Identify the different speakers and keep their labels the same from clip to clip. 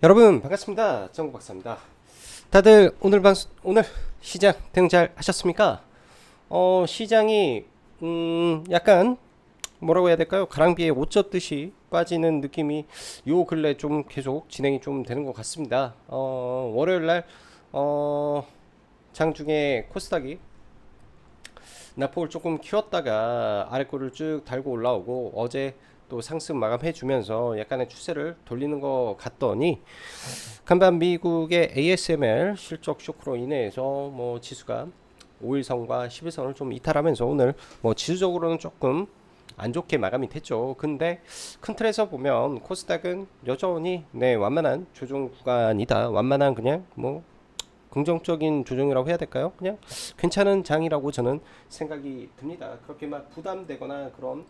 Speaker 1: 여러분 반갑습니다. 정국 박사입니다. 다들 오늘 시장 대응 잘 하셨습니까? 시장이 약간 뭐라고 해야 될까요? 가랑비에 옷 젖듯이 빠지는 느낌이 요 근래 좀 계속 진행이 좀 되는 것 같습니다. 월요일 날 장중에 코스닥이 낙폭을 조금 키웠다가 아래꼬를 쭉 달고 올라오고 어제 또 상승 마감해 주면서 약간의 추세를 돌리는 것 같더니 간밤 미국의 ASML 실적 쇼크로 인해서 뭐 지수가 5일선과 10일선을 좀 이탈하면서 오늘 뭐 지수적으로는 조금 안 좋게 마감이 됐죠. 근데 큰 틀에서 보면 코스닥은 여전히 완만한 조정 구간이다. 완만한 그냥 뭐 긍정적인 조정이라고 해야 될까요? 그냥 괜찮은 장이라고 저는 생각이 듭니다. 그렇게 막 부담되거나 그런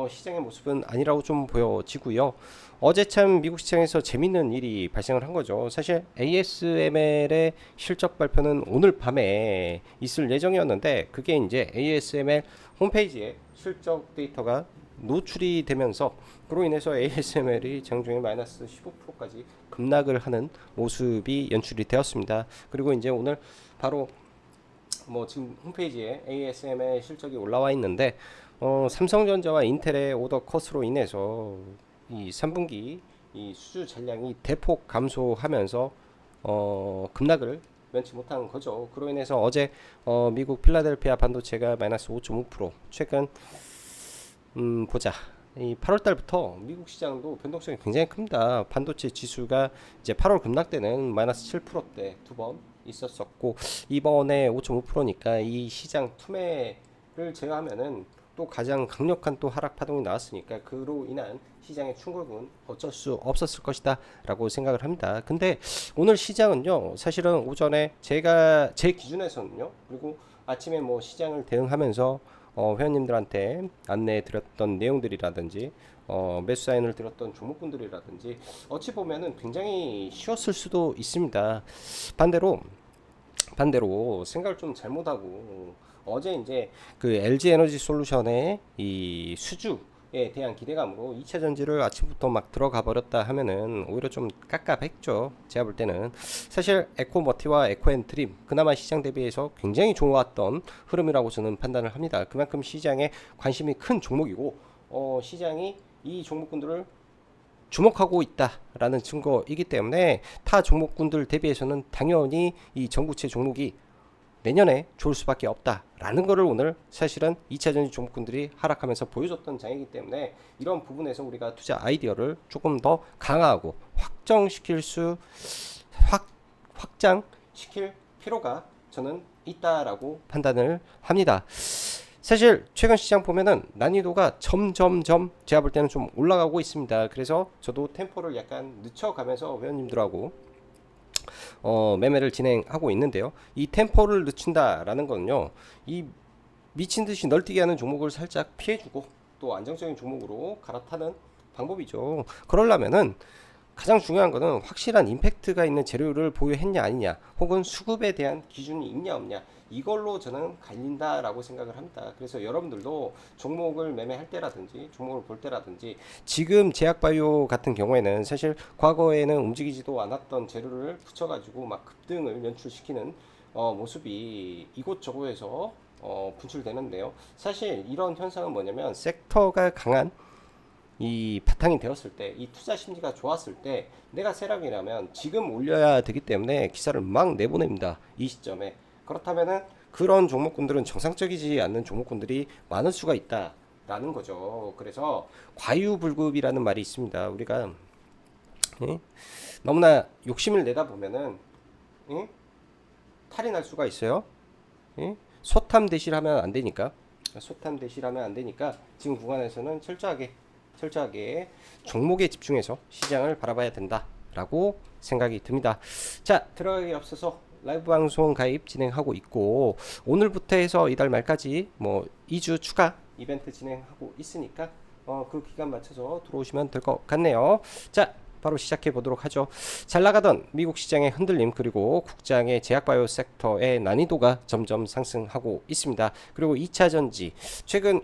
Speaker 1: 시장의 모습은 아니라고 좀 보여지고요. 어제 참 미국 시장에서 재밌는 일이 발생을 한 거죠. 사실 ASML의 실적 발표는 오늘 밤에 있을 예정이었는데 그게 이제 ASML 홈페이지에 실적 데이터가 노출이 되면서 그로 인해서 ASML이 장중에 마이너스 15%까지 급락을 하는 모습이 연출이 되었습니다. 그리고 이제 오늘 바로 뭐 지금 홈페이지에 ASML 실적이 올라와 있는데 삼성전자와 인텔의 오더 컷으로 인해서 이 3분기 이 수주 잔량이 대폭 감소하면서 급락을 면치 못한 거죠. 그로 인해서 어제 미국 필라델피아 반도체가 마이너스 5.5% 최근 보자. 이 8월 달부터 미국 시장도 변동성이 굉장히 큽니다. 반도체 지수가 이제 8월 급락 때는 마이너스 7%대 두 번 있었었고 이번에 5.5%니까 이 시장 투매를 제외하면은 또 가장 강력한 또 하락 파동이 나왔으니까 그로 인한 시장의 충격은 어쩔 수 없었을 것이다 라고 생각을 합니다. 근데 오늘 시장은요 사실은 오전에 제가 제 기준에서는요 그리고 아침에 뭐 시장을 대응하면서 회원님들한테 안내해 드렸던 내용들이라든지 매수 사인을 드렸던 종목군들이라든지 어찌 보면은 굉장히 쉬웠을 수도 있습니다. 반대로 생각을 좀 잘못하고 어제 이제 그 LG 에너지 솔루션의 이 수주에 대한 기대감으로 2차 전지를 아침부터 막 들어가 버렸다 하면은 오히려 좀 깝깝했죠. 제가 볼 때는 사실 에코머티와 에코엔트림 그나마 시장 대비해서 굉장히 좋았던 흐름이라고 저는 판단을 합니다. 그만큼 시장에 관심이 큰 종목이고 시장이 이 종목군들을 주목하고 있다라는 증거이기 때문에 타 종목군들 대비해서는 당연히 이 전구체 종목이 내년에 좋을 수밖에 없다라는 것을 오늘 사실은 2차전지 종목군들이 하락하면서 보여줬던 장이기 때문에 이런 부분에서 우리가 투자 아이디어를 조금 더 강화하고 확장시킬 필요가 저는 있다라고 판단을 합니다. 사실 최근 시장 보면은 난이도가 점점점 제가 볼 때는 좀 올라가고 있습니다. 그래서 저도 템포를 약간 늦춰가면서 회원님들하고 매매를 진행하고 있는데요. 이 템포를 늦춘다라는 건요. 이 미친 듯이 널뛰게 하는 종목을 살짝 피해주고 또 안정적인 종목으로 갈아타는 방법이죠. 그러려면은 가장 중요한 거는 확실한 임팩트가 있는 재료를 보유했냐 아니냐 혹은 수급에 대한 기준이 있냐 없냐 이걸로 저는 갈린다라고 생각을 합니다. 그래서 여러분들도 종목을 매매할 때라든지 종목을 볼 때라든지 지금 제약바이오 같은 경우에는 사실 과거에는 움직이지도 않았던 재료를 붙여가지고 막 급등을 연출시키는 모습이 이곳저곳에서 분출되는데요. 사실 이런 현상은 뭐냐면 섹터가 강한 이 바탕이 되었을 때, 이 투자 심리가 좋았을 때, 내가 세력이라면 지금 올려야 되기 때문에 기사를 막 내보냅니다. 이 시점에. 그렇다면은 그런 종목군들은 정상적이지 않는 종목군들이 많을 수가 있다라는 거죠. 그래서 과유불급이라는 말이 있습니다. 우리가 예? 너무나 욕심을 내다 보면은 예? 탈이 날 수가 있어요. 예? 소탐대실하면 안 되니까. 소탐대실하면 안 되니까 지금 구간에서는 철저하게 종목에 집중해서 시장을 바라봐야 된다라고 생각이 듭니다. 자, 들어가기 앞서서 라이브 방송 가입 진행하고 있고 오늘부터 해서 이달 말까지 뭐 2주 추가 이벤트 진행하고 있으니까 그 기간 맞춰서 들어오시면 될 것 같네요. 자, 바로 시작해 보도록 하죠. 잘 나가던 미국 시장의 흔들림 그리고 국장의 제약바이오 섹터의 난이도가 점점 상승하고 있습니다. 그리고 2차 전지 최근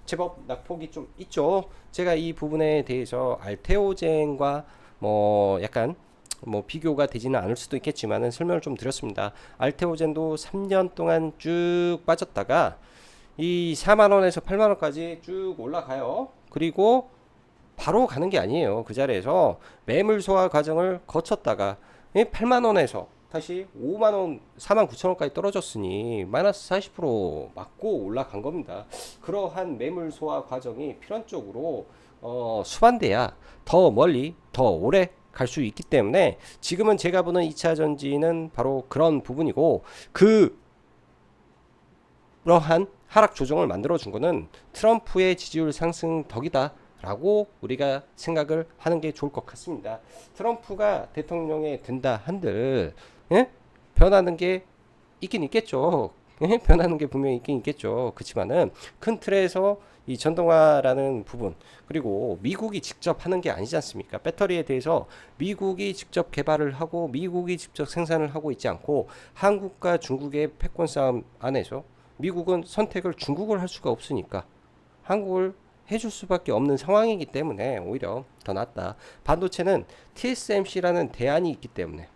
Speaker 1: 제법 낙폭이 좀 있죠. 제가 이 부분에 대해서 알테오젠과 뭐 약간 뭐 비교가 되지는 않을 수도 있겠지만은 설명을 좀 드렸습니다. 알테오젠도 3년 동안 쭉 빠졌다가 이 4만원에서 8만원까지 쭉 올라가요. 그리고 바로 가는 게 아니에요. 그 자리에서 매물 소화 과정을 거쳤다가 8만원에서 다시 5만원, 4만 9천원까지 떨어졌으니 마이너스 40% 맞고 올라간 겁니다. 그러한 매물 소화 과정이 필연적으로 수반돼야 더 멀리, 더 오래 갈 수 있기 때문에 지금은 제가 보는 2차 전지는 바로 그런 부분이고, 그러한 하락 조정을 만들어 준 거는 트럼프의 지지율 상승 덕이다 라고 우리가 생각을 하는 게 좋을 것 같습니다. 트럼프가 대통령에 된다 한들 예? 변하는 게 있긴 있겠죠. 예? 변하는 게 분명히 있긴 있겠죠. 그렇지만은 큰 틀에서 이 전동화라는 부분, 그리고 미국이 직접 하는 게 아니지 않습니까? 배터리에 대해서 미국이 직접 개발을 하고 미국이 직접 생산을 하고 있지 않고 한국과 중국의 패권 싸움 안에서 미국은 선택을 중국을 할 수가 없으니까 한국을 해줄 수밖에 없는 상황이기 때문에 오히려 더 낫다. 반도체는 TSMC라는 대안이 있기 때문에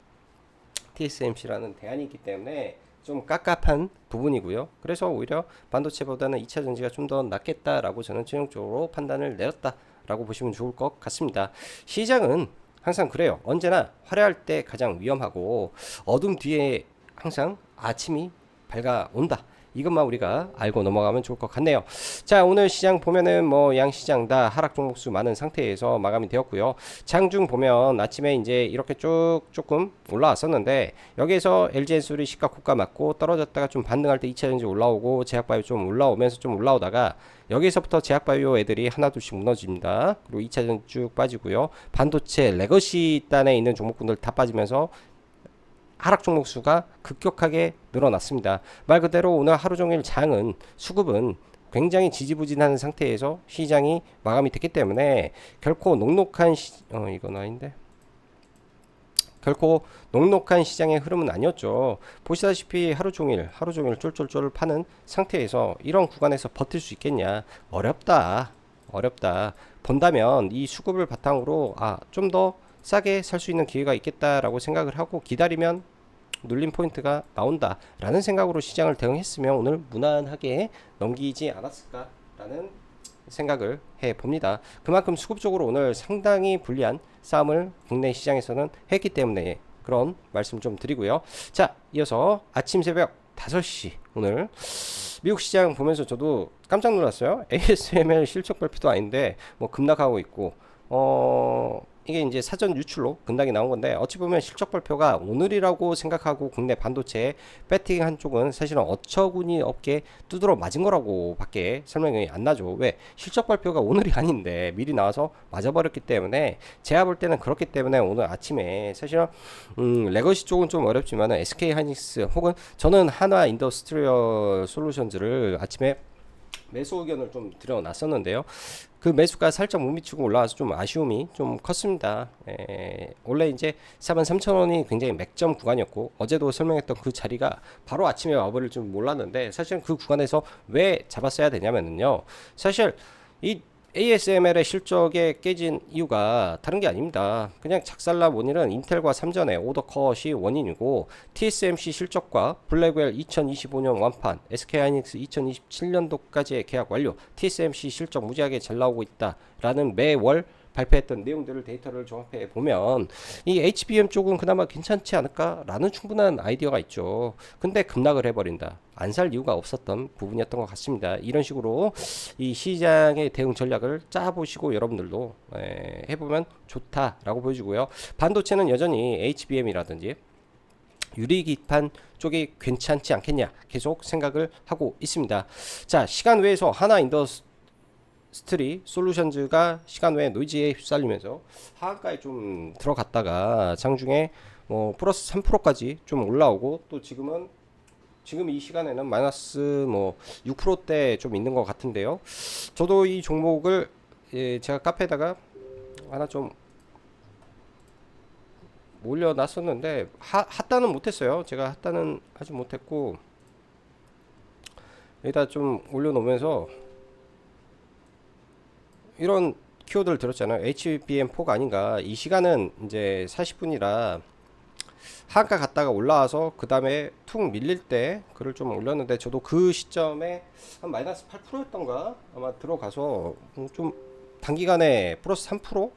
Speaker 1: 좀 깝깝한 부분이고요. 그래서 오히려 반도체보다는 2차 전지가 좀 더 낫겠다라고 저는 최종적으로 판단을 내렸다라고 보시면 좋을 것 같습니다. 시장은 항상 그래요. 언제나 화려할 때 가장 위험하고 어둠 뒤에 항상 아침이 밝아온다. 이것만 우리가 알고 넘어가면 좋을 것 같네요. 자, 오늘 시장 보면은 뭐 양시장 다 하락 종목수 많은 상태에서 마감이 되었고요. 장중 보면 아침에 이제 이렇게 쭉 조금 올라왔었는데 여기에서 LG엔솔이 시가 고가 맞고 떨어졌다가 좀 반등할 때 2차전지 올라오고 제약바이오 좀 올라오면서 좀 올라오다가 여기서부터 제약바이오 애들이 하나둘씩 무너집니다. 그리고 2차전 쭉 빠지고요. 반도체 레거시 단에 있는 종목군들 다 빠지면서 하락 종목 수가 급격하게 늘어났습니다. 말 그대로 오늘 하루 종일 장은 수급은 굉장히 지지부진한 상태에서 시장이 마감이 됐기 때문에 결코 녹록한 이건 아닌데 결코 녹록한 시장의 흐름은 아니었죠. 보시다시피 하루 종일 쫄쫄쫄 파는 상태에서 이런 구간에서 버틸 수 있겠냐? 어렵다. 본다면 이 수급을 바탕으로 좀 더 싸게 살 수 있는 기회가 있겠다라고 생각을 하고 기다리면 눌림 포인트가 나온다라는 생각으로 시장을 대응했으면 오늘 무난하게 넘기지 않았을까라는 생각을 해봅니다. 그만큼 수급적으로 오늘 상당히 불리한 싸움을 국내 시장에서는 했기 때문에 그런 말씀 좀 드리고요. 자, 이어서 아침 새벽 5시 오늘 미국 시장 보면서 저도 깜짝 놀랐어요. ASML 실적 발표도 아닌데 뭐 급락하고 있고 이게 이제 사전 유출로 급락이 나온 건데 어찌 보면 실적 발표가 오늘이라고 생각하고 국내 반도체 배팅 한쪽은 사실은 어처구니 없게 두드러 맞은 거라고 밖에 설명이 안 나죠. 왜? 실적 발표가 오늘이 아닌데 미리 나와서 맞아버렸기 때문에 제가 볼 때는 그렇기 때문에 오늘 아침에 사실은 레거시 쪽은 좀 어렵지만 SK 하이닉스 혹은 저는 한화 인더스트리얼 솔루션즈를 아침에 매수 의견을 좀 드려놨었는데요. 그 매수가 살짝 못 미치고 올라와서 좀 아쉬움이 좀 컸습니다. 원래 이제 43,000원이 굉장히 맥점 구간이었고 어제도 설명했던 그 자리가 바로 아침에 와버릴 줄 몰랐는데 사실 그 구간에서 왜 잡았어야 되냐면요. 사실 이 ASML의 실적에 깨진 이유가 다른 게 아닙니다. 그냥 작살난 원인은 인텔과 삼전의 오더컷이 원인이고 TSMC 실적과 블랙웰 2025년 완판, SK하이닉스 2027년도까지의 계약 완료, TSMC 실적 무지하게 잘 나오고 있다라는 매월 발표했던 내용들을 데이터를 종합해 보면 이 HBM 쪽은 그나마 괜찮지 않을까라는 충분한 아이디어가 있죠. 근데 급락을 해버린다. 안 살 이유가 없었던 부분이었던 것 같습니다. 이런 식으로 이 시장의 대응 전략을 짜보시고 여러분들도 해보면 좋다라고 보여지고요. 반도체는 여전히 HBM이라든지 유리기판 쪽이 괜찮지 않겠냐 계속 생각을 하고 있습니다. 자, 시간 외에서 하나 인더스트리 솔루션즈가 시간 외에 노이즈에 휩쓸리면서 하한가에 좀 들어갔다가 장중에 뭐 플러스 3%까지 좀 올라오고 또 지금 이 시간에는 마이너스 뭐 6%대 좀 있는 것 같은데요. 저도 이 종목을 제가 카페에다가 하나 좀 올려놨었는데 핫다는 못했어요. 제가 핫다는 하지 못했고 여기다 좀 올려놓으면서 이런 키워드를 들었잖아요. HBM4가 아닌가. 이 시간은 이제 40분이라 한가 갔다가 올라와서 그 다음에 툭 밀릴 때 글을 좀 올렸는데, 저도 그 시점에 한 마이너스 8%였던가 아마 들어가서 좀 단기간에 플러스 3%?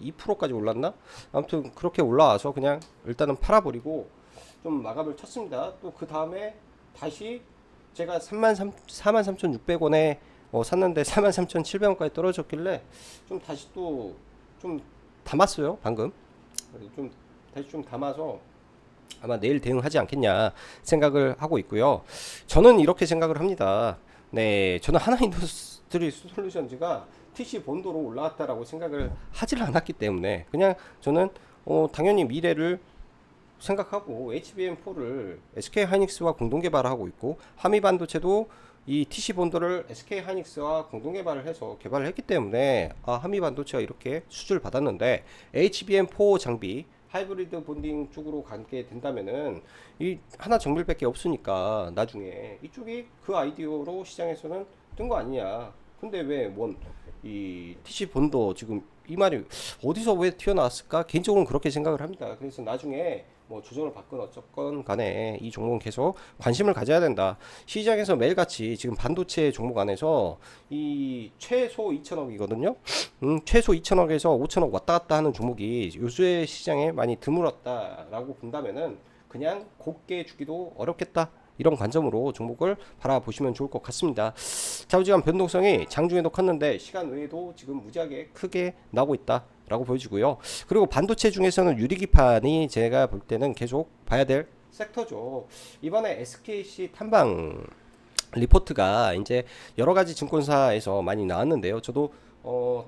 Speaker 1: 2%까지 올랐나? 아무튼 그렇게 올라와서 그냥 일단은 팔아버리고 좀 마감을 쳤습니다. 또 그 다음에 다시 제가 43,600원에 샀는데 43,700원까지 떨어졌길래 좀 다시 또 좀 담았어요. 방금 좀 다시 좀 담아서 아마 내일 대응하지 않겠냐 생각을 하고 있고요. 저는 이렇게 생각을 합니다. 네, 저는 하나인더스트리 솔루션즈가 TC 본도로 올라왔다라고 생각을 하질 않았기 때문에 그냥 저는 당연히 미래를 생각하고 HBM4를 SK 하이닉스와 공동 개발을 하고 있고, 하미 반도체도 이 TC 본도를 SK 하이닉스와 공동 개발을 해서 개발을 했기 때문에 하미 반도체가 이렇게 수주를 받았는데, HBM4 장비 하이브리드 본딩 쪽으로 가게 된다면은 이 하나 정밀밖에 없으니까 나중에 이쪽이 그 아이디어로 시장에서는 뜬 거 아니냐. 근데 왜 이 TC 본도 지금 이 말이 어디서 왜 튀어나왔을까? 개인적으로는 그렇게 생각을 합니다. 그래서 나중에 뭐 조정을 받건 어쨌건 간에 이 종목은 계속 관심을 가져야 된다. 시장에서 매일같이 지금 반도체 종목 안에서 이 최소 2천억이거든요. 최소 2천억에서 5천억 왔다 갔다 하는 종목이 요새 시장에 많이 드물었다라고 본다면은 그냥 곱게 주기도 어렵겠다. 이런 관점으로 종목을 바라보시면 좋을 것 같습니다. 좌우지간 변동성이 장중에도 컸는데 시간 외에도 지금 무지하게 크게 나오고 있다 라고 보여지고요. 그리고 반도체 중에서는 유리기판이 제가 볼 때는 계속 봐야 될 섹터죠. 이번에 SKC 탐방 리포트가 이제 여러 가지 증권사에서 많이 나왔는데요. 저도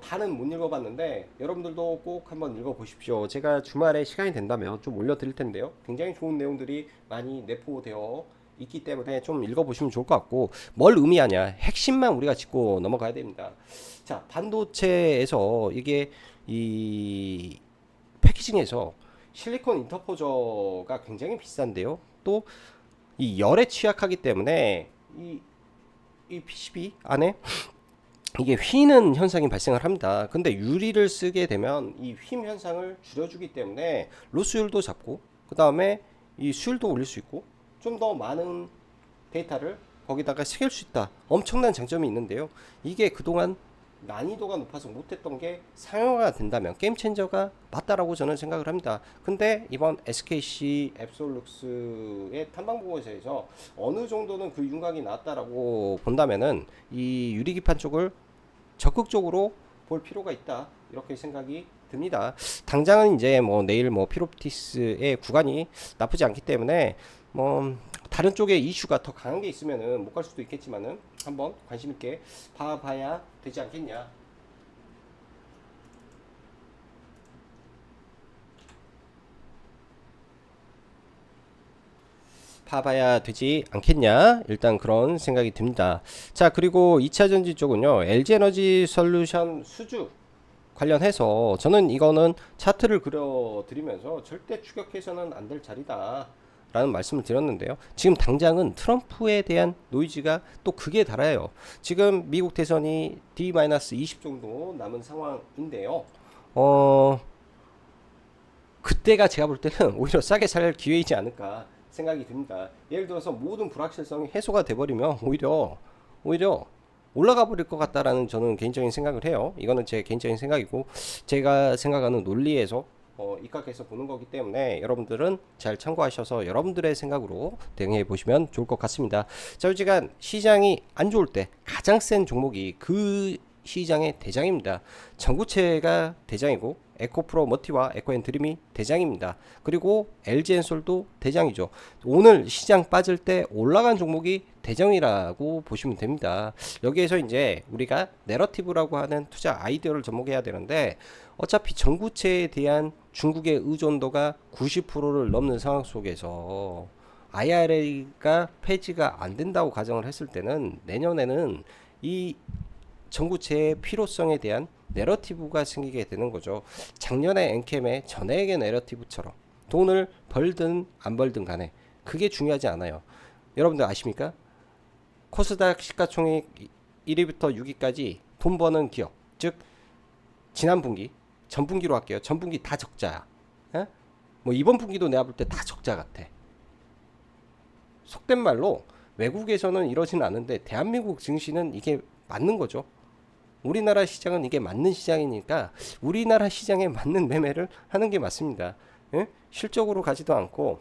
Speaker 1: 다는 못 읽어봤는데 여러분들도 꼭 한번 읽어보십시오. 제가 주말에 시간이 된다면 좀 올려드릴 텐데요. 굉장히 좋은 내용들이 많이 내포되어 있기 때문에 좀 읽어보시면 좋을 것 같고, 뭘 의미하냐, 핵심만 우리가 짚고 넘어가야 됩니다. 자, 반도체에서 이게 이 패키징에서 실리콘 인터포저가 굉장히 비싼데요. 또 이 열에 취약하기 때문에 이 PCB 안에 이게 휘는 현상이 발생을 합니다. 근데 유리를 쓰게 되면 이 휨 현상을 줄여주기 때문에 로스율도 잡고, 그 다음에 이 수율도 올릴 수 있고, 좀 더 많은 데이터를 거기다가 새길 수 있다. 엄청난 장점이 있는데요. 이게 그동안 난이도가 높아서 못했던 게 상용화가 된다면 게임 체인저가 맞다라고 저는 생각을 합니다. 근데 이번 SKC 앱솔룩스의 탐방 보고서에서 어느 정도는 그 윤곽이 나왔다라고 본다면은 이 유리기판 쪽을 적극적으로 볼 필요가 있다, 이렇게 생각이 듭니다. 당장은 이제 뭐 내일 뭐 피롭티스의 구간이 나쁘지 않기 때문에 뭐 다른 쪽에 이슈가 더 강한 게 있으면은 못 갈 수도 있겠지만은 한번 관심 있게 봐봐야 되지 않겠냐. 봐봐야 되지 않겠냐, 일단 그런 생각이 듭니다. 자, 그리고 2차전지 쪽은요, LG에너지 솔루션 수주 관련해서 저는 이거는 차트를 그려드리면서 절대 추격해서는 안 될 자리다 라는 말씀을 드렸는데요. 지금 당장은 트럼프에 대한 노이즈가 또 극에 달아요. 지금 미국 대선이 D-20 정도 남은 상황인데요. 그때가 제가 볼 때는 오히려 싸게 살 기회이지 않을까 생각이 듭니다. 예를 들어서 모든 불확실성이 해소가 돼버리면 오히려 올라가 버릴 것 같다라는 저는 개인적인 생각을 해요. 이거는 제 개인적인 생각이고, 제가 생각하는 논리에서 입각해서 보는 거기 때문에 여러분들은 잘 참고하셔서 여러분들의 생각으로 대응해 보시면 좋을 것 같습니다. 좌우지간 시장이 안 좋을 때 가장 센 종목이 그 시장의 대장입니다. 전구체가 대장이고, 에코프로 머티와 에코앤드림이 대장입니다. 그리고 LG엔솔도 대장이죠. 오늘 시장 빠질 때 올라간 종목이 대장이라고 보시면 됩니다. 여기에서 이제 우리가 내러티브라고 하는 투자 아이디어를 접목해야 되는데, 어차피 전구체에 대한 중국의 의존도가 90%를 넘는 상황 속에서 IRA가 폐지가 안 된다고 가정을 했을 때는 내년에는 이 전구체의 필요성에 대한 내러티브가 생기게 되는 거죠. 작년에 엔캠의 전액의 내러티브처럼 돈을 벌든 안 벌든 간에 그게 중요하지 않아요. 여러분들 아십니까? 코스닥 시가총액 1위부터 6위까지 돈 버는 기업, 즉 지난 분기, 전 분기로 할게요. 전 분기 다 적자야. 에? 뭐 이번 분기도 내가 볼 때 다 적자 같아. 속된 말로 외국에서는 이러진 않은데 대한민국 증시는 이게 맞는 거죠. 우리나라 시장은 이게 맞는 시장이니까 우리나라 시장에 맞는 매매를 하는 게 맞습니다. 예? 실적으로 가지도 않고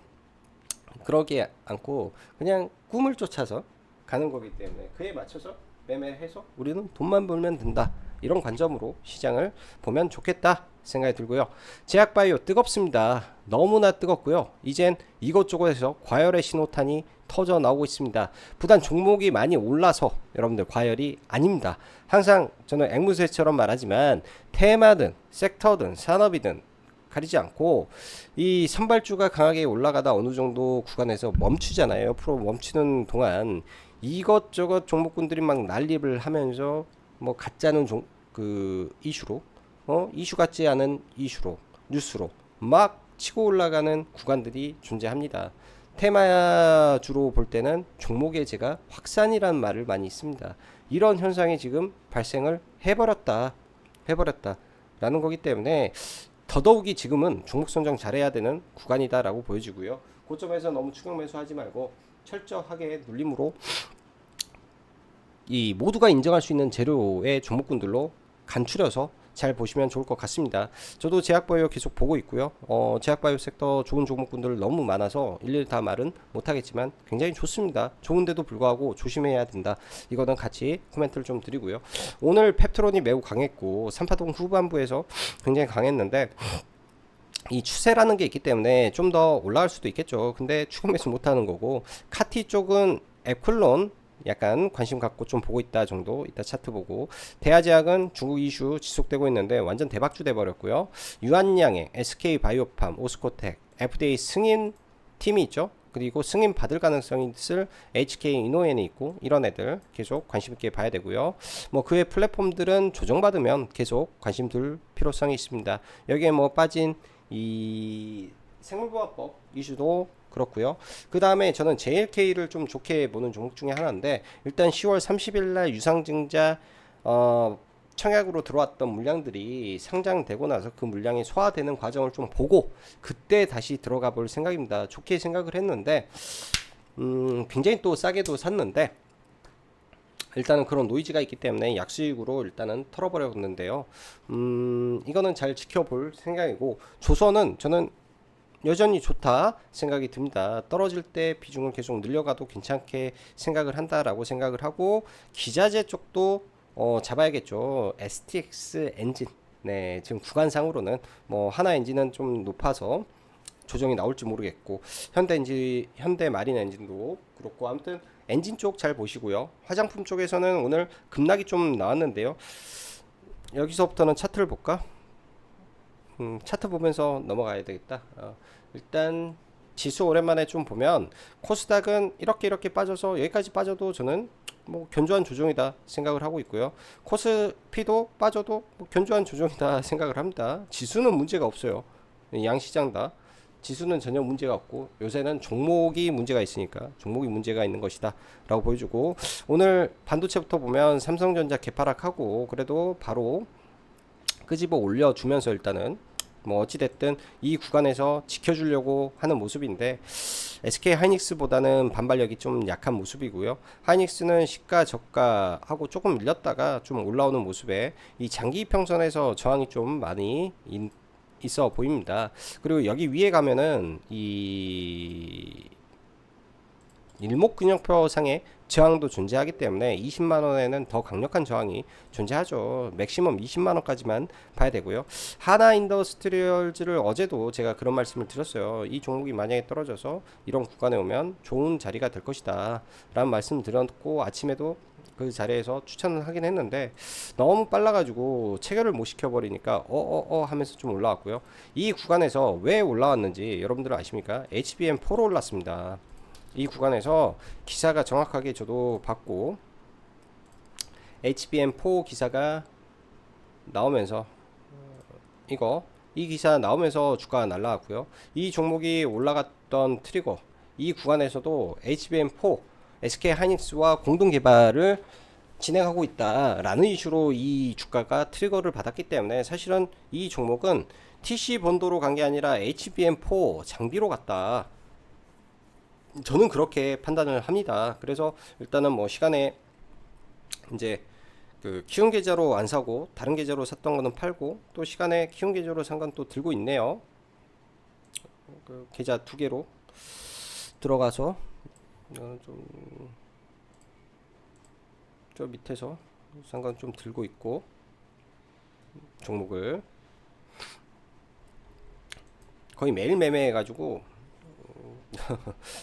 Speaker 1: 그러게 않고 그냥 꿈을 쫓아서 가는 거기 때문에 그에 맞춰서 매매해서 우리는 돈만 벌면 된다. 이런 관점으로 시장을 보면 좋겠다 생각이 들고요. 제약바이오 뜨겁습니다. 너무나 뜨겁고요. 이젠 이것저것에서 과열의 신호탄이 터져 나오고 있습니다. 부단 종목이 많이 올라서 여러분들 과열이 아닙니다. 항상 저는 앵무새처럼 말하지만 테마든 섹터든 산업이든 가리지 않고 이 선발주가 강하게 올라가다 어느 정도 구간에서 멈추잖아요. 옆으로 멈추는 동안 이것저것 종목군들이 막 난립을 하면서 뭐 가짜는 그 이슈로 이슈 같지 않은 이슈로 뉴스로 막 치고 올라가는 구간들이 존재합니다. 테마주로 볼 때는 종목의 제가 확산이라는 말을 많이 씁니다. 이런 현상이 지금 발생을 해버렸다 라는 거기 때문에 더더욱이 지금은 종목 선정 잘해야 되는 구간이다라고 보여지고요. 고점에서 너무 추격 매수하지 말고 철저하게 눌림으로 이 모두가 인정할 수 있는 재료의 종목군들로 간추려서 잘 보시면 좋을 것 같습니다. 저도 제약바이오 계속 보고 있고요. 제약바이오 섹터 좋은 종목군들 너무 많아서 일일이 다 말은 못하겠지만 굉장히 좋습니다. 좋은데도 불구하고 조심해야 된다. 이거는 같이 코멘트를 좀 드리고요. 오늘 펩트론이 매우 강했고 3파동 후반부에서 굉장히 강했는데 이 추세라는 게 있기 때문에 좀 더 올라갈 수도 있겠죠. 근데 추격 매수 못하는 거고 카티 쪽은 에클론 약간 관심 갖고 좀 보고 있다 정도. 이따 차트 보고 대하제약은 중국 이슈 지속되고 있는데 완전 대박주 돼버렸고요. 유한양행, SK바이오팜, 오스코텍, FDA 승인 팀이 있죠. 그리고 승인 받을 가능성이 있을 HK이노엔이 있고 이런 애들 계속 관심 있게 봐야 되고요. 뭐 그의 플랫폼들은 조정받으면 계속 관심 둘 필요성이 있습니다. 여기에 뭐 빠진 이 생물보호법 이슈도 그렇고요. 그 다음에 저는 JLK를 좀 좋게 보는 종목 중에 하나인데 일단 10월 30일 날 유상증자 청약으로 들어왔던 물량들이 상장되고 나서 그 물량이 소화되는 과정을 좀 보고 그때 다시 들어가 볼 생각입니다. 좋게 생각을 했는데 굉장히 또 싸게도 샀는데 일단은 그런 노이즈가 있기 때문에 약수익으로 일단은 털어버렸는데요. 이거는 잘 지켜볼 생각이고 조선은 저는 여전히 좋다 생각이 듭니다. 떨어질 때 비중을 계속 늘려가도 괜찮게 생각을 한다라고 생각을 하고 기자재 쪽도 잡아야겠죠. STX 엔진 네 지금 구간상으로는 뭐 하나 엔진은 좀 높아서 조정이 나올지 모르겠고 현대 마린 엔진도 그렇고 아무튼 엔진 쪽 잘 보시고요. 화장품 쪽에서는 오늘 급락이 좀 나왔는데요. 여기서부터는 차트를 볼까? 차트 보면서 넘어가야 되겠다. 일단 지수 오랜만에 좀 보면 코스닥은 이렇게 빠져서 여기까지 빠져도 저는 뭐 견조한 조정이다 생각을 하고 있고요. 코스피도 빠져도 뭐 견조한 조정이다 생각을 합니다. 지수는 문제가 없어요. 양시장 다 지수는 전혀 문제가 없고 요새는 종목이 문제가 있으니까 종목이 문제가 있는 것이다 라고 보여주고 오늘 반도체부터 보면 삼성전자 개파락하고 그래도 바로 끄집어 올려주면서 일단은 뭐 어찌됐든 이 구간에서 지켜주려고 하는 모습인데 SK 하이닉스보다는 반발력이 좀 약한 모습이고요. 하이닉스는 시가 저가하고 조금 밀렸다가 좀 올라오는 모습에 이 장기 평선에서 저항이 좀 많이 있어 보입니다. 그리고 여기 위에 가면은 이 일목균형표 상의 저항도 존재하기 때문에 20만원에는 더 강력한 저항이 존재하죠. 맥시멈 20만원까지만 봐야 되고요. 하나인더스트리얼즈를 어제도 제가 그런 말씀을 드렸어요. 이 종목이 만약에 떨어져서 이런 구간에 오면 좋은 자리가 될 것이다 라는 말씀을 드렸고 아침에도 그 자리에서 추천을 하긴 했는데 너무 빨라가지고 체결을 못 시켜버리니까 하면서 좀 올라왔고요. 이 구간에서 왜 올라왔는지 여러분들은 아십니까? HBM4로 올랐습니다. 이 구간에서 기사가 정확하게 저도 봤고 HBM4 기사가 나오면서 이 기사 나오면서 주가가 날라갔고요. 이 종목이 올라갔던 트리거 이 구간에서도 HBM4 SK 하이닉스와 공동 개발을 진행하고 있다라는 이슈로 이 주가가 트리거를 받았기 때문에 사실은 이 종목은 TC 번도로 간 게 아니라 HBM4 장비로 갔다. 저는 그렇게 판단을 합니다. 그래서 일단은 뭐 시간에 이제 그 키운 계좌로 안 사고 다른 계좌로 샀던 거는 팔고, 또 시간에 키운 계좌로 산 건 또 들고 있네요. 그 계좌 두 개로 들어가서 저 밑에서 산 건 좀 들고 있고, 종목을 거의 매일 매매해가지고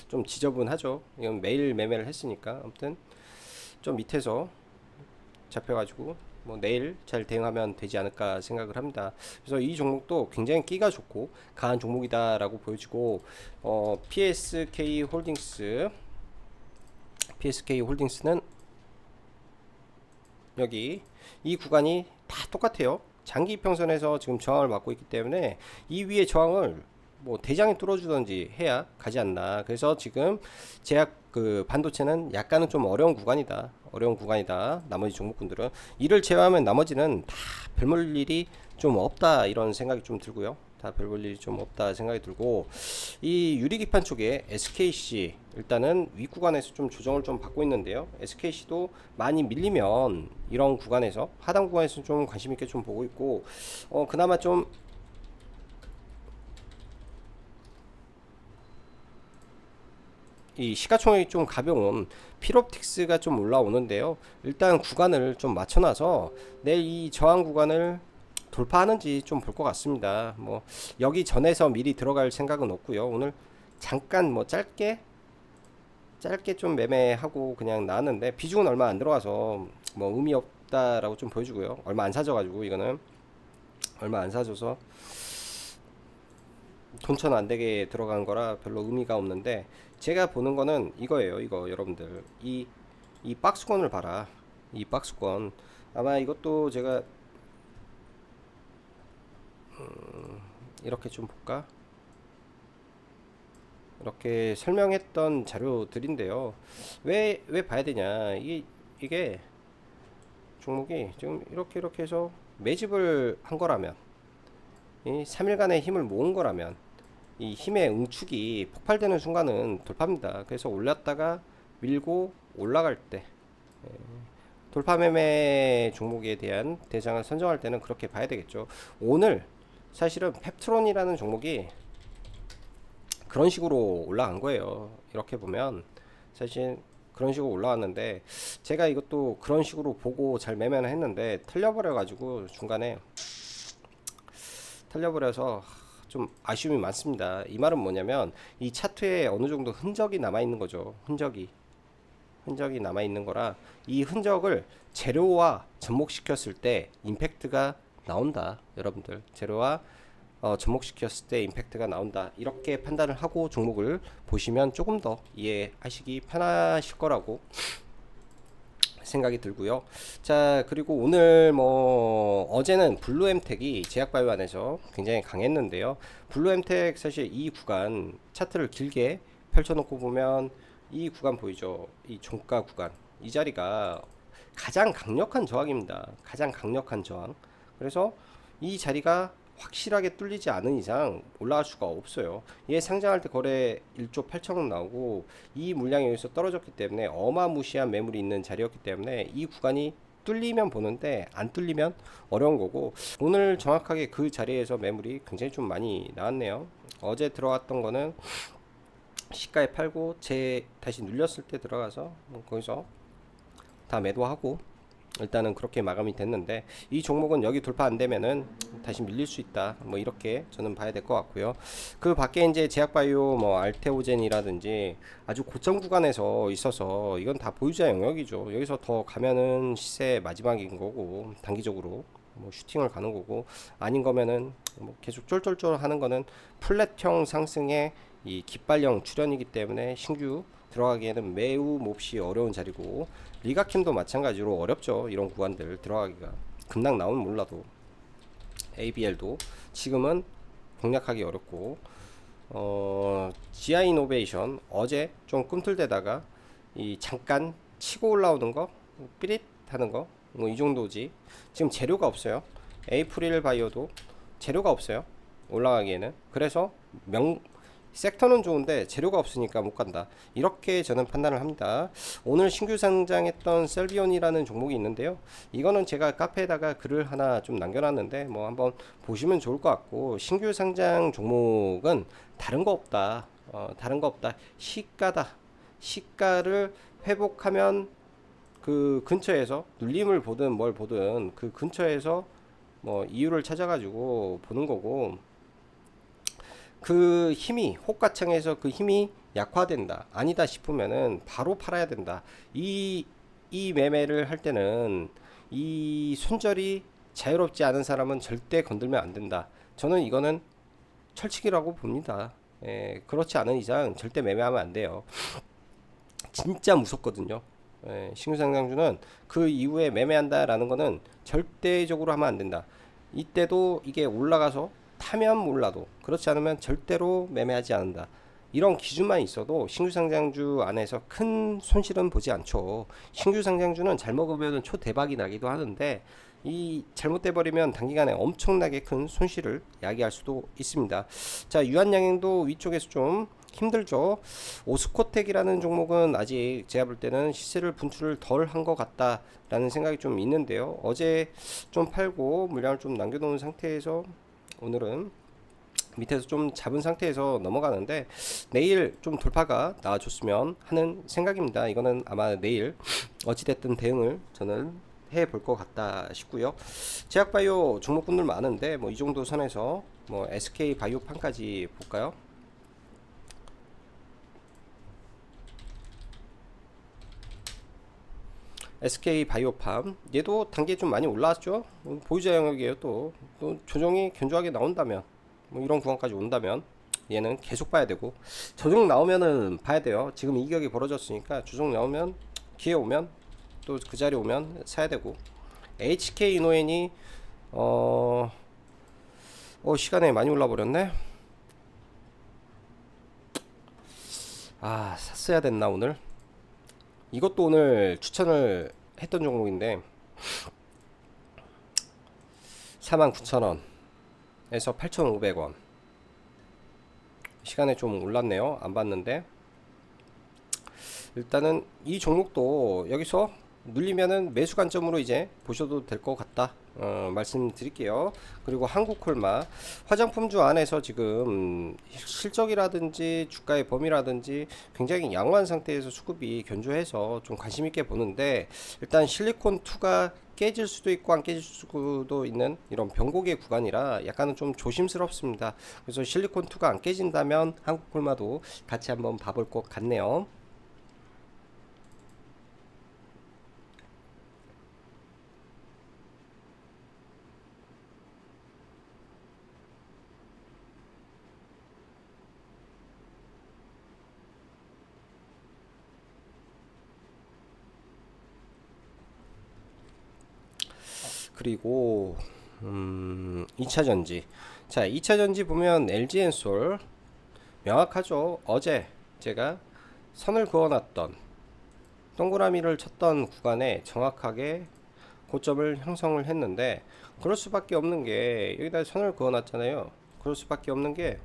Speaker 1: 좀 지저분하죠. 이건 매일 매매를 했으니까. 아무튼 좀 밑에서 잡혀가지고 뭐 내일 잘 대응하면 되지 않을까 생각을 합니다. 그래서 이 종목도 굉장히 끼가 좋고 강한 종목이다라고 보여지고, PSK 홀딩스는 여기 이 구간이 다 똑같아요. 장기 평선에서 지금 저항을 받고 있기 때문에 이 위에 저항을 뭐 대장이 뚫어주던지 해야 가지 않나. 그래서 지금 제약 그 반도체는 약간은 좀 어려운 구간이다. 어려운 구간이다. 나머지 종목군들은 이를 제외하면 나머지는 다 별 볼 일이 좀 없다, 이런 생각이 좀 들고요. 다 별 볼 일이 좀 없다 생각이 들고, 이 유리기판 쪽에 SKC 일단은 윗구간에서 좀 조정을 좀 받고 있는데요. SKC도 많이 밀리면 이런 구간에서 하단 구간에서 좀 관심 있게 좀 보고 있고, 그나마 좀 이 시가총액이 좀 가벼운 필옵틱스가 좀 올라오는데요. 일단 구간을 좀 맞춰놔서 내일 이 저항 구간을 돌파하는지 좀 볼 것 같습니다. 뭐 여기 전에서 미리 들어갈 생각은 없고요. 오늘 잠깐 뭐 짧게 좀 매매하고 그냥 나왔는데 비중은 얼마 안 들어가서 뭐 의미 없다라고 좀 보여주고요. 얼마 안 사져가지고, 이거는 얼마 안 사줘서 돈천 안 되게 들어간 거라 별로 의미가 없는데, 제가 보는 거는 이거예요. 이거 여러분들 이 박스권을 봐라. 이 박스권 아마 이것도 제가 이렇게 좀 볼까? 이렇게 설명했던 자료들인데요. 왜 봐야 되냐? 이게 종목이 지금 이렇게 해서 매집을 한 거라면, 이 3일간의 힘을 모은 거라면 이 힘의 응축이 폭발되는 순간은 돌파입니다. 그래서 올랐다가 밀고 올라갈 때 돌파 매매 종목에 대한 대상을 선정할 때는 그렇게 봐야 되겠죠. 오늘 사실은 펩트론이라는 종목이 그런 식으로 올라간 거예요. 이렇게 보면 사실 그런 식으로 올라왔는데, 제가 이것도 그런 식으로 보고 잘 매매는 했는데 털려버려 가지고 중간에 털려버려서 좀 아쉬움이 많습니다. 이 말은 뭐냐면 이 차트에 어느 정도 흔적이 남아 있는 거죠. 흔적이 남아 있는 거라, 이 흔적을 재료와 접목시켰을 때 임팩트가 나온다. 여러분들, 재료와 접목시켰을 때 임팩트가 나온다. 이렇게 판단을 하고 종목을 보시면 조금 더 이해하시기 편하실 거라고 생각이 들고요. 자, 그리고 오늘 뭐 어제는 블루엠텍이 제약바이오 안에서 굉장히 강했는데요. 블루엠텍 사실 이 구간 차트를 길게 펼쳐놓고 보면 이 구간 보이죠? 이 종가 구간, 이 자리가 가장 강력한 저항입니다. 가장 강력한 저항. 그래서 이 자리가 확실하게 뚫리지 않은 이상 올라갈 수가 없어요. 얘 상장할 때 거래 1조 8천억 나오고, 이 물량이 여기서 떨어졌기 때문에 어마무시한 매물이 있는 자리였기 때문에 이 구간이 뚫리면 보는데 안 뚫리면 어려운 거고, 오늘 정확하게 그 자리에서 매물이 굉장히 좀 많이 나왔네요. 어제 들어갔던 거는 시가에 팔고 다시 눌렸을 때 들어가서 거기서 다 매도하고 일단은 그렇게 마감이 됐는데, 이 종목은 여기 돌파 안 되면은 다시 밀릴 수 있다. 뭐 이렇게 저는 봐야 될 것 같고요. 그 밖에 이제 제약바이오 뭐 알테오젠이라든지 아주 고점 구간에서 있어서 이건 다 보유자 영역이죠. 여기서 더 가면은 시세 마지막인 거고, 단기적으로 뭐 슈팅을 가는 거고, 아닌 거면은 뭐 계속 쫄쫄쫄 하는 거는 플랫형 상승의 이 깃발령 출현이기 때문에 신규 들어가기에는 매우 몹시 어려운 자리고, 리가킴도 마찬가지로 어렵죠. 이런 구간들 들어가기가 급락 나오면 몰라도, ABL도 지금은 공략하기 어렵고, GI 이노베이션 어제 좀 꿈틀대다가 이 잠깐 치고 올라오는 거 삐릿 하는 거 뭐 이 정도지. 지금 재료가 없어요. 에이프릴 바이오도 재료가 없어요, 올라가기에는. 그래서 섹터는 좋은데 재료가 없으니까 못 간다, 이렇게 저는 판단을 합니다. 오늘 신규 상장했던 셀비온이라는 종목이 있는데요, 이거는 제가 카페에다가 글을 하나 좀 남겨놨는데 뭐 한번 보시면 좋을 것 같고, 신규 상장 종목은 다른 거 없다, 다른 거 없다, 시가다. 시가를 회복하면 그 근처에서 눌림을 보든 뭘 보든 그 근처에서 뭐 이유를 찾아가지고 보는 거고, 그 힘이 호가창에서 그 힘이 약화된다, 아니다 싶으면은 바로 팔아야 된다. 이 매매를 할 때는 이 손절이 자유롭지 않은 사람은 절대 건들면 안 된다. 저는 이거는 철칙이라고 봅니다. 그렇지 않은 이상 절대 매매하면 안 돼요. 진짜 무섭거든요. 신규 상장주는 그 이후에 매매한다라는 거는 절대적으로 하면 안 된다. 이때도 이게 올라가서 타면 몰라도, 그렇지 않으면 절대로 매매하지 않는다. 이런 기준만 있어도 신규 상장주 안에서 큰 손실은 보지 않죠. 신규 상장주는 잘 먹으면 초대박이 나기도 하는데, 이 잘못돼 버리면 단기간에 엄청나게 큰 손실을 야기할 수도 있습니다. 자, 유한양행도 위쪽에서 좀 힘들죠. 오스코텍이라는 종목은 아직 제가 볼 때는 시세를 분출을 덜 한 것 같다라는 생각이 좀 있는데요, 어제 좀 팔고 물량을 좀 남겨놓은 상태에서 오늘은 밑에서 좀 잡은 상태에서 넘어가는데, 내일 좀 돌파가 나와줬으면 하는 생각입니다. 이거는 아마 내일 어찌됐든 대응을 저는 해볼 것 같다 싶고요. 제약바이오 종목군들 많은데 뭐 이 정도 선에서 뭐 SK 바이오판까지 볼까요? SK 바이오팜, 얘도 단계 좀 많이 올라왔죠. 보유자 영역이에요. 또 조정이 견조하게 나온다면, 뭐 이런 구간까지 온다면 얘는 계속 봐야 되고, 조정 나오면은 봐야 돼요. 지금 이격이 벌어졌으니까 조정 나오면, 기회 오면, 또 그 자리 오면 사야 되고. HK 이노엔이 시간에 많이 올라 버렸네. 아, 샀어야 됐나 오늘. 이것도 오늘 추천을 했던 종목인데 49,000원에서 8,500원, 시간에 좀 올랐네요. 안 봤는데 일단은 이 종목도 여기서 눌리면은 매수 관점으로 이제 보셔도 될 것 같다, 말씀드릴게요. 그리고 한국콜마, 화장품주 안에서 지금 실적이라든지 주가의 범위라든지 굉장히 양호한 상태에서 수급이 견조해서 좀 관심 있게 보는데, 일단 실리콘2가 깨질 수도 있고 안 깨질 수도 있는 이런 변곡의 구간이라 약간은 좀 조심스럽습니다. 그래서 실리콘2가 안 깨진다면 한국콜마도 같이 한번 봐볼 것 같네요. 그리고 2차전지. 자, 2차전지 보면 LG엔솔 명확하죠. 어제 제가 선을 그어놨던, 동그라미를 쳤던 구간에 정확하게 고점을 형성을 했는데, 그럴 수밖에 없는 게, 여기다 선을 그어놨잖아요. 그럴 수밖에 없는 게,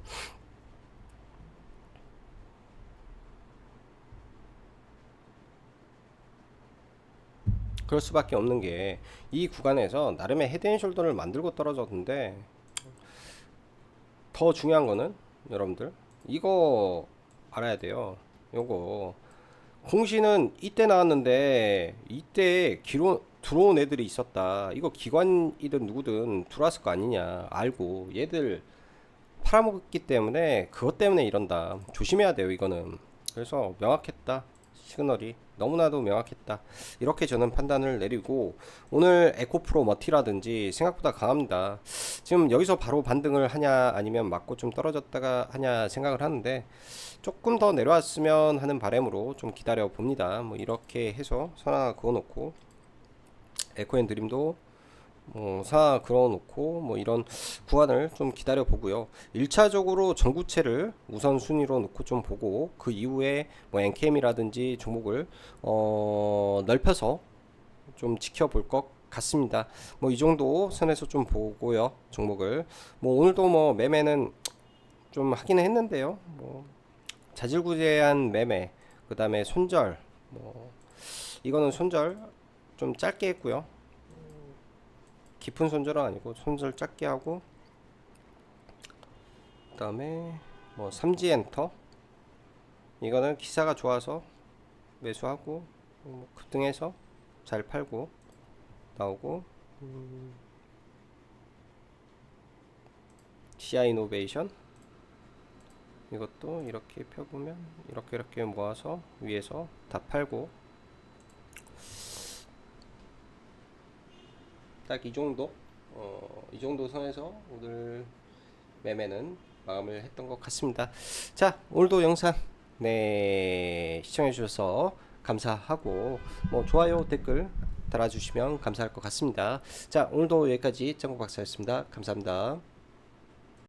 Speaker 1: 이 구간에서 나름의 헤드앤숄더를 만들고 떨어졌는데, 더 중요한 거는 여러분들 이거 알아야 돼요. 요거 공시는 이때 나왔는데, 이때 기로 들어온 애들이 있었다. 이거 기관이든 누구든 들어왔을 거 아니냐 알고 얘들 팔아먹었기 때문에, 그것 때문에 이런다. 조심해야 돼요 이거는. 그래서 명확했다, 시그널이 너무나도 명확했다, 이렇게 저는 판단을 내리고, 오늘 에코프로 머티라든지 생각보다 강합니다. 지금 여기서 바로 반등을 하냐 아니면 맞고 좀 떨어졌다가 하냐 생각을 하는데, 조금 더 내려왔으면 하는 바람으로 좀 기다려 봅니다. 뭐 이렇게 해서 선 하나 그어놓고, 에코앤드림도 사 그어놓고, 뭐 이런 구간을 좀 기다려 보고요. 1차적으로 전구체를 우선순위로 놓고 좀 보고, 그 이후에 뭐 NKM이라든지 종목을 넓혀서 좀 지켜볼 것 같습니다. 뭐 이 정도 선에서 좀 보고요, 종목을. 뭐 오늘도 뭐 매매는 좀 하기는 했는데요. 뭐 자질구레한 매매, 그 다음에 손절, 뭐 이거는 손절 좀 짧게 했고요. 깊은 손절은 아니고 손절 짧게 하고, 그 다음에 뭐 삼지엔터, 이거는 기사가 좋아서 매수하고 뭐 급등해서 잘 팔고 나오고, CI 이노베이션, 이것도 이렇게 펴보면 이렇게 모아서 위에서 다 팔고, 딱 이 정도, 이 정도 선에서 오늘 매매는 마감을 했던 것 같습니다. 자, 오늘도 영상 시청해 주셔서 감사하고, 뭐 좋아요, 댓글 달아주시면 감사할 것 같습니다. 자, 오늘도 여기까지 짱구 박사였습니다. 감사합니다.